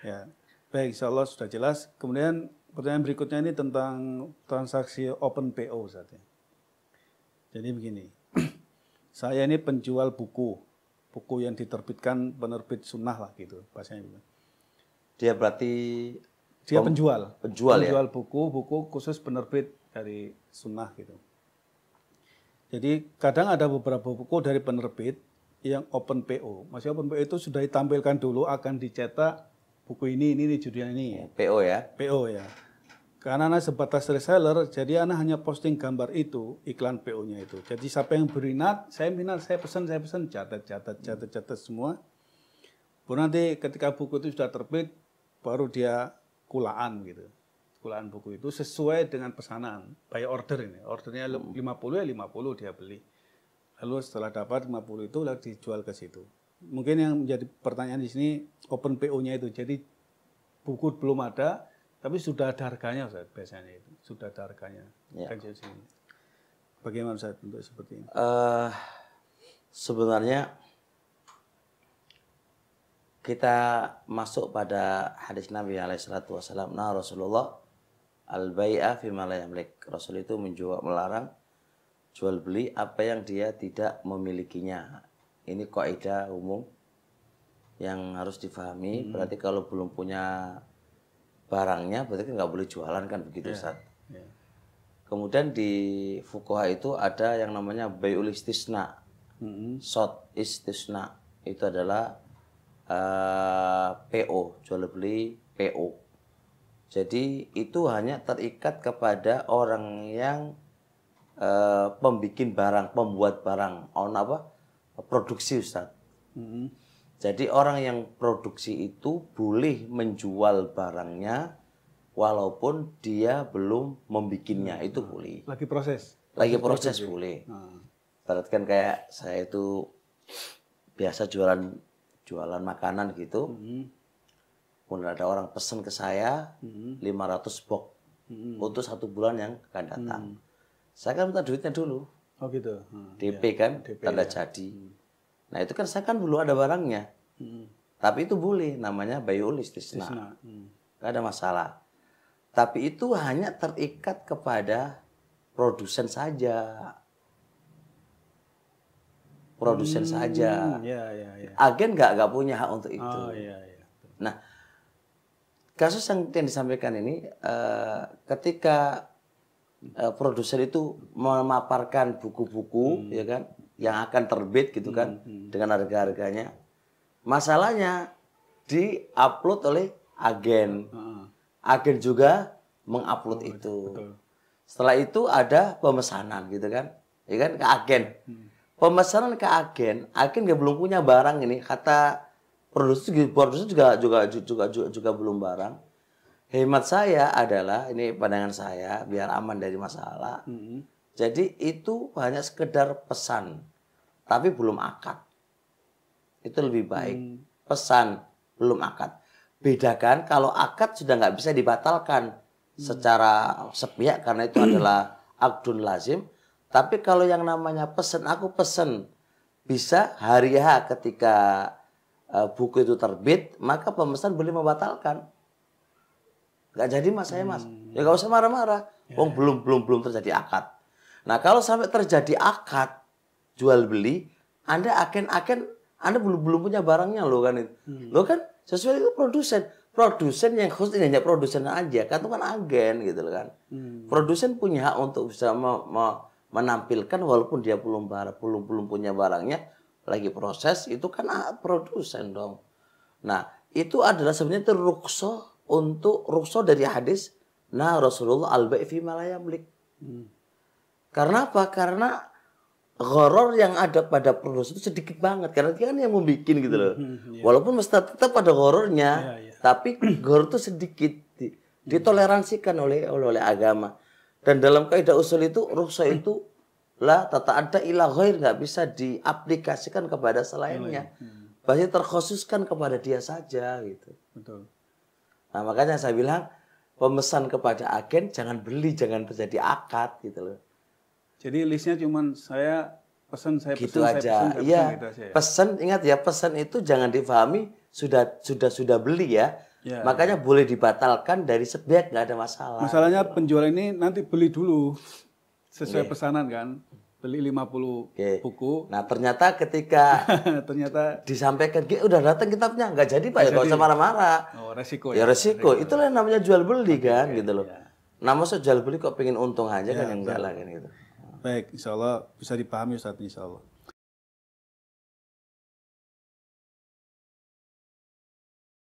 Ya, baik, insya Allah sudah jelas. Kemudian pertanyaan berikutnya ini tentang transaksi open PO saja. Jadi begini, saya ini penjual buku yang diterbitkan penerbit sunnah lah gitu, bahasanya. Dia berarti Dia penjual ya? buku khusus penerbit dari sunnah gitu. Jadi kadang ada beberapa buku dari penerbit yang open PO. Maksudnya open PO itu sudah ditampilkan dulu akan dicetak buku ini judulnya ini. PO ya? PO ya. Karena anak sebatas reseller, jadi anak hanya posting gambar itu, iklan PO-nya itu. Jadi siapa yang berminat, saya pesan, catat semua. Baru nanti ketika buku itu sudah terbit, baru dia kulaan gitu. Kulaan buku itu sesuai dengan pesanan, by order ini. Ordernya 50 ya 50 dia beli. Lalu setelah dapat 50 itu lalu dijual ke situ. Mungkin yang menjadi pertanyaan di sini open PO-nya itu. Jadi buku belum ada, tapi sudah ada harganya Ustaz, biasanya itu. Sudah ada harganya. Ya. Bagaimana Ustaz untuk seperti ini? Sebenarnya kita masuk pada hadis Nabi SAW. Nah Rasulullah al-bai'a fima la yamlik. Rasul itu melarang jual beli apa yang dia tidak memilikinya. Ini kaidah umum yang harus difahami. Berarti kalau belum punya barangnya, berarti kan nggak boleh jualan kan begitu Ustaz. Yeah. Kemudian di fuqaha itu ada yang namanya bai'ul istisna. Short istisna itu adalah PO, jual beli PO. Jadi itu hanya terikat kepada orang yang pembuat barang, produksi Ustaz. Jadi orang yang produksi itu boleh menjual barangnya walaupun dia belum membikinnya, itu boleh. Lagi proses Boleh. Berarti kan kayak saya itu biasa jualan makanan gitu. Kemudian ada orang pesan ke saya 500 box untuk 1 bulan yang akan datang. Saya kan minta duitnya dulu. Oh gitu. DP kan, DP, tanda jadi. Nah itu kan saya kan belum ada barangnya. Tapi itu boleh, namanya bai'ul istisna. Gak ada masalah. Tapi itu hanya terikat kepada produsen saja. Ya. Agen nggak punya hak untuk itu. Ya. Nah, kasus yang disampaikan ini ketika produsen itu memaparkan buku-buku ya kan yang akan terbit gitu kan dengan harga-harganya. Masalahnya di-upload oleh agen. Agen juga mengupload itu. Betul. Setelah itu ada pemesanan gitu kan. Ya kan ke agen. Pemesanan ke agen nggak belum punya barang ini, kata produsen juga belum barang. Hemat saya adalah, ini pandangan saya biar aman dari masalah. Jadi itu hanya sekedar pesan, tapi belum akad. Itu lebih baik. Pesan belum akad. Bedakan kalau akad sudah nggak bisa dibatalkan secara sepihak karena itu adalah akdun lazim. Tapi kalau yang namanya pesan, aku pesan bisa hari H ketika buku itu terbit, maka pemesan boleh membatalkan. Nggak jadi mas saya mas, ya nggak usah marah-marah. Belum terjadi akad. Nah kalau sampai terjadi akad jual beli, Anda Anda belum punya barangnya loh kan itu. Loh kan sesuai itu produsen yang khusus ini hanya produsen aja, kan itu kan agen gitu loh kan. Produsen punya hak untuk bisa menampilkan walaupun dia belum punya barangnya, lagi proses, itu kan produsen dong. Nah itu adalah sebenarnya itu rukhsah dari hadis nah Rasulullah al-bai' fi ma la yamlik. Karena apa? Karena gharar yang ada pada produsen itu sedikit banget karena dia kan yang membuat gitu loh. Walaupun mesti tetap ada ghararnya, tapi gharar itu sedikit ditoleransikan oleh agama. Dan dalam kaidah usul itu rukhsah itu la tata'adda ila ghair, nggak bisa diaplikasikan kepada selainnya. Pasti terkhususkan kepada dia saja gitu. Betul. Nah makanya saya bilang pemesan kepada agen jangan beli, jangan terjadi akad gitu loh. Jadi listnya cuman saya pesan, saya gitu pesan, aja. saya pesan, Iya, gitu aja ya. pesan, ingat ya, pesan itu jangan difahami sudah beli ya. Ya, Makanya boleh dibatalkan dari sebaik, nggak ada masalah. Masalahnya penjual ini nanti beli dulu sesuai pesanan kan, beli 50 buku. Nah ternyata ketika Ternyata disampaikan, udah datang kitabnya, nggak jadi Pak, ya nggak usah marah-marah. oh, resiko Ya resiko, itulah yang namanya jual beli kan, gitu loh. ya. Nah maksud jual beli kok pengen untung aja kan, yang enggak lah kan gitu. Baik, insya Allah bisa dipahami Ustaz, insya Allah.